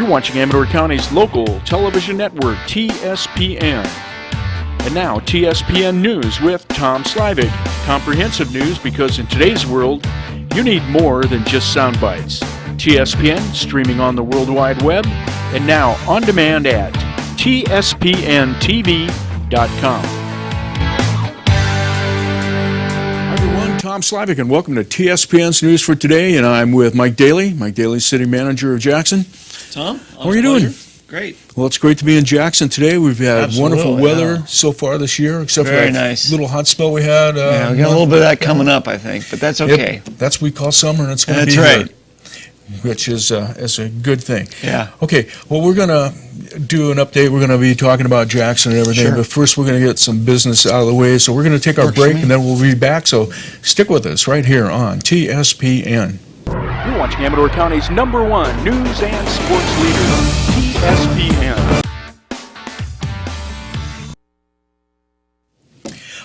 You're watching Amador County's local television network, TSPN. And now, TSPN News with Tom Slivick. Comprehensive news because in today's world, you need more than just sound bites. TSPN, streaming on the World Wide Web, and now on demand at tspntv.com. Hi everyone, Tom Slivick, and welcome to TSPN's News for Today, and I'm with Mike Daly, City Manager of Jackson. Tom, how are you doing? Great. Well, it's great to be in Jackson today. We've had wonderful weather so far this year, except for that little hot spell we had. We got a little bit of that coming up, I think, but that's okay. Yep, that's what we call summer, and it's going to be here, which is a good thing. Yeah. Okay, well, we're going to do an update. We're going to be talking about Jackson and everything, but first we're going to get some business out of the way. So we're going to take our break, and then we'll be back. So stick with us right here on TSPN. You're watching Amador County's #1 news and sports leader, TSPN.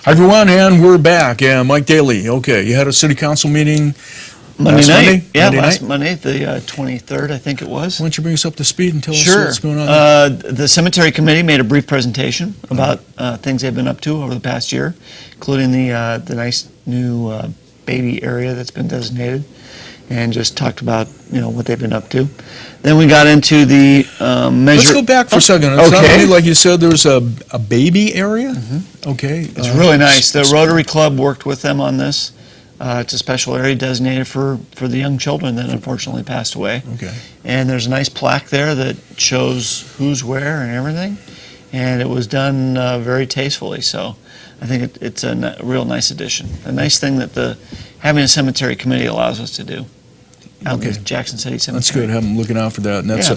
Hi, everyone, and we're back. Yeah, Mike Daly. Okay, you had a city council meeting Monday night. Last Monday, the 23rd, I think it was. Why don't you bring us up to speed and tell us what's going on? The cemetery committee made a brief presentation about things they've been up to over the past year, including the nice new baby area that's been designated, and just talked about what they've been up to. Then we got into the measure. Let's go back for a second. It sounded to me like you said there's a baby area. Mm-hmm. Okay, it's really nice. The Rotary Club worked with them on this. It's a special area designated for the young children that unfortunately passed away. Okay. And there's a nice plaque there that shows who's where and everything. And it was done very tastefully. So I think it's a real nice addition. A nice thing that having a cemetery committee allows us to do. Okay. Jackson City Cemetery. That's good. Have them looking out for that. And that's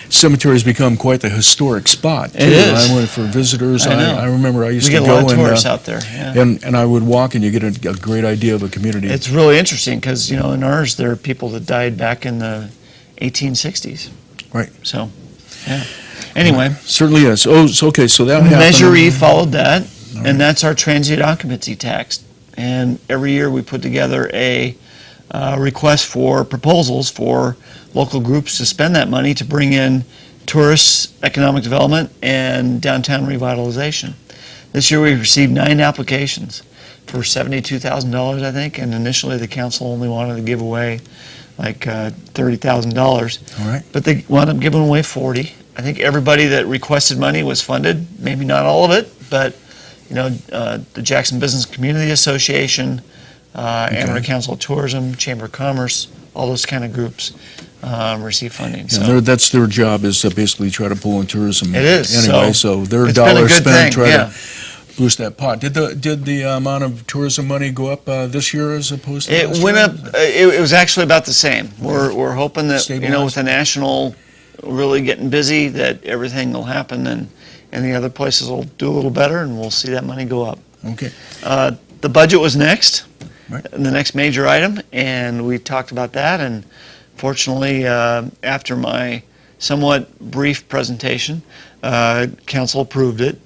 cemeteries become quite the historic spot. It is. I went for visitors. I remember I used to go. We get a lot of tourists out there. Yeah. And I would walk, and you get a great idea of a community. It's really interesting because in ours there are people that died back in the 1860s. Right. So, yeah. Anyway, certainly is. Okay. So that happened. Measure E followed that, and that's our transient occupancy tax. And every year we put together a request for proposals for local groups to spend that money to bring in tourists, economic development, and downtown revitalization. This year we received 9 applications for $72,000, I think, and initially the council only wanted to give away like $30,000. All right. But they wound up giving away 40. I think everybody that requested money was funded, maybe not all of it, but the Jackson Business Community Association, Amador Council of Tourism, Chamber of Commerce, all those kind of groups receive funding. Yeah, so that's their job, is to basically try to pull in tourism. It is. Anyway, so their dollars spent try to boost that pot. Did the amount of tourism money go up this year as opposed to last year? It went up. It was actually about the same. We're hoping that with the national really getting busy, that everything will happen and the other places will do a little better, and we'll see that money go up. Okay. The budget was next. Right. The next major item, and we talked about that, and fortunately after my somewhat brief presentation, council approved it.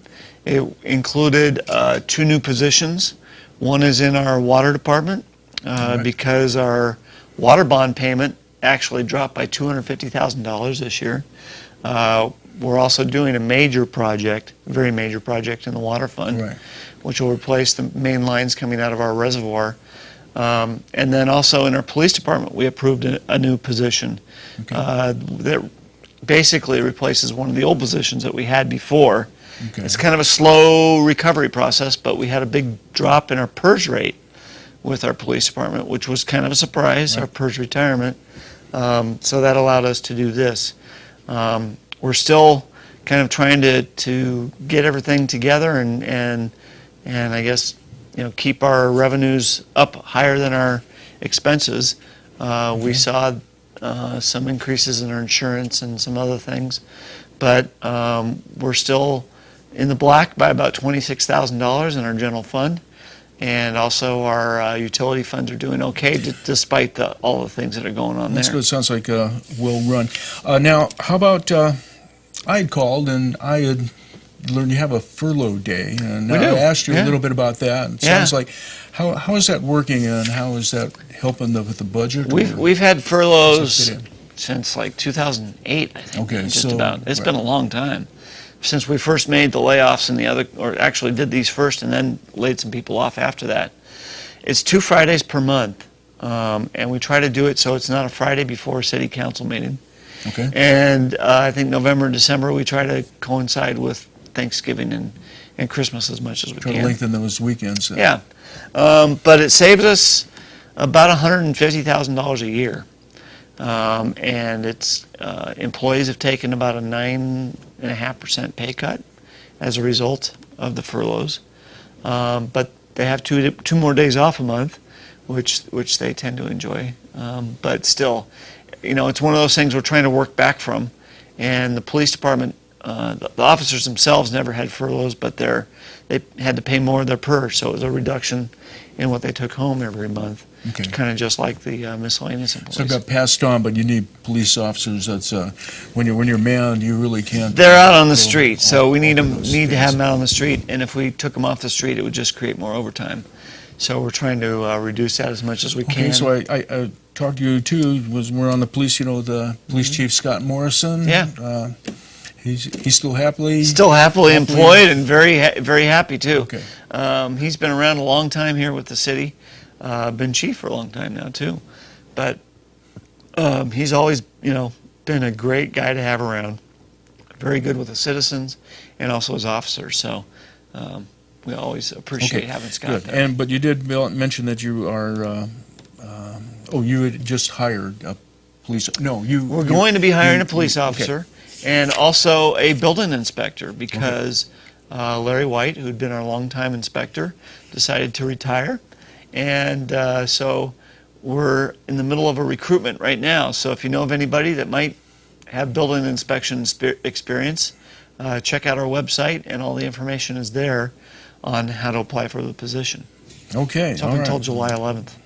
It included 2 new positions. One is in our water department because our water bond payment actually dropped by $250,000 this year. We're also doing a major project, a very major project in the water fund, which will replace the main lines coming out of our reservoir. And then also in our police department, we approved a new position that basically replaces one of the old positions that we had before. Okay. It's kind of a slow recovery process, but we had a big drop in our PERS rate with our police department, which was kind of a surprise, our PERS retirement. So that allowed us to do this. We're still kind of trying to get everything together and I guess keep our revenues up higher than our expenses. We saw some increases in our insurance and some other things, but we're still in the black by about $26,000 in our general fund, and also our utility funds are doing okay despite all the things that are going on there. That's good. Sounds like well run. Now, how about I had called and I had learned you have a furlough day, and I asked you a little bit about that. It sounds like how is that working, and how is that helping with the budget? We've had furloughs since like 2008, I think. Okay, just so- about. It's right. been a long time since we first made the layoffs and or actually did these first and then laid some people off after that. It's 2 Fridays per month, and we try to do it so it's not a Friday before a city council meeting. Okay. And I think November and December we try to coincide with Thanksgiving and Christmas as much as we Try can. to lengthen those weekends. Yeah, but it saves us about $150,000 a year, and it's employees have taken about a 9.5% pay cut as a result of the furloughs, but they have two more days off a month, which they tend to enjoy. But still, it's one of those things we're trying to work back from, and the police department. The officers themselves never had furloughs, but they had to pay more of their PERS, so it was a reduction in what they took home every month. Okay. Kind of just like the miscellaneous employees. So it got passed on, but you need police officers. That's when you're manned, you really can't. They're out on the go street, so we need those to have things. them out on the street. And if we took them off the street, it would just create more overtime. So we're trying to reduce that as much as we can. Okay, so I talked to you too. We're on the police. The police chief Scott Morrison. Yeah. He's still happily. Still happily employed and very happy too. Okay. He's been around a long time here with the city. Been chief for a long time now too, but he's always been a great guy to have around. Very good with the citizens and also his officers. So we always appreciate having Scott Good. there. But you did mention that you are. You had just hired a police. No, We're going to be hiring a police okay. officer and also a building inspector because Larry White, who'd been our longtime inspector, decided to retire. And so we're in the middle of a recruitment right now. So if you know of anybody that might have building inspection experience, check out our website, and all the information is there on how to apply for the position. Okay. It's up all until right. July 11th.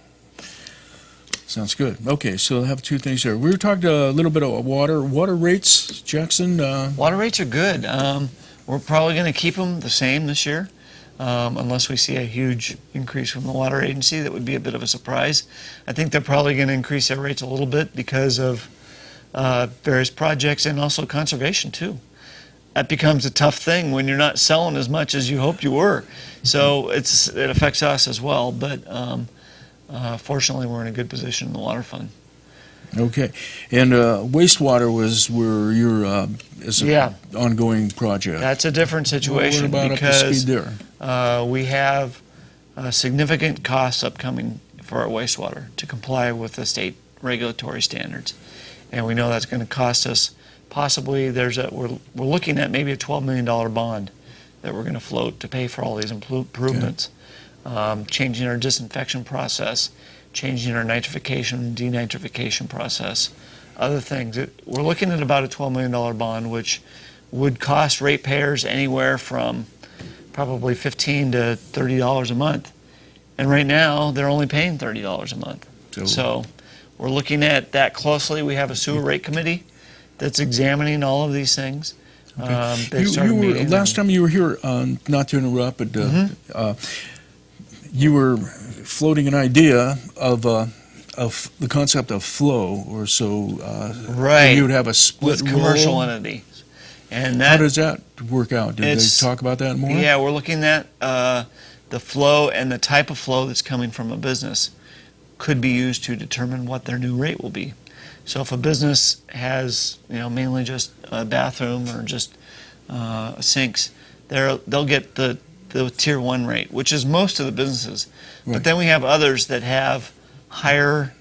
Sounds good. Okay, so I have two things here. We were talking a little bit about water rates, Jackson. Water rates are good. We're probably going to keep them the same this year, unless we see a huge increase from the water agency. That would be a bit of a surprise. I think they're probably going to increase their rates a little bit because of various projects and also conservation too. That becomes a tough thing when you're not selling as much as you hoped you were. So it affects us as well, but fortunately we're in a good position in the water fund. Okay, and wastewater was where your is an ongoing project. That's a different situation What about because up to speed there? we have significant costs upcoming for our wastewater to comply with the state regulatory standards, and we know that's going to cost us possibly. We're looking at maybe a $12 million bond that we're going to float to pay for all these improvements, changing our disinfection process, changing our nitrification, denitrification process, other things. We're looking at about a $12 million bond, which would cost ratepayers anywhere from probably $15 to $30 a month. And right now, they're only paying $30 a month. So we're looking at that closely. We have a sewer rate committee that's examining all of these things. They started meeting. Last time you were here, not to interrupt, but you were floating an idea of the concept of flow, or so. Right. You would have a split with commercial role. entity. And How does that work out? Did they talk about that more? Yeah, we're looking at the flow and the type of flow that's coming from a business could be used to determine what their new rate will be. So if a business has, mainly just a bathroom or just sinks, they'll get the tier 1 rate, which is most of the businesses. Right. But then we have others that have higher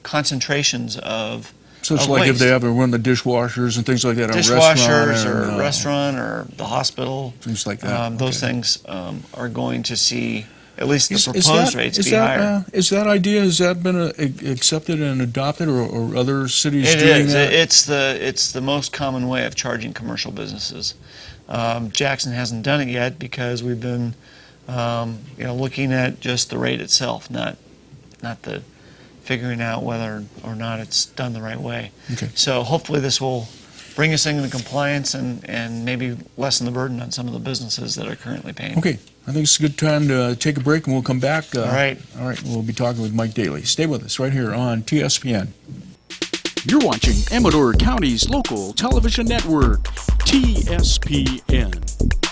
concentrations of So it's of like if waste. they ever run the dishwashers and things like that, Dishwashers a or restaurant or the hospital, things like that. those Okay. things are going to see at least the Is proposed that- rates is be that, higher. Is that idea, has that been accepted and adopted, or other cities It doing is. that? It's the most common way of charging commercial businesses. Jackson hasn't done it yet because we've been, looking at just the rate itself, not the figuring out whether or not it's done the right way. Okay. So hopefully this will bring us into compliance and maybe lessen the burden on some of the businesses that are currently paying. Okay, I think it's a good time to take a break, and we'll come back. All right. All right, we'll be talking with Mike Daly. Stay with us right here on TSPN. You're watching Amador County's local television network, TSPN.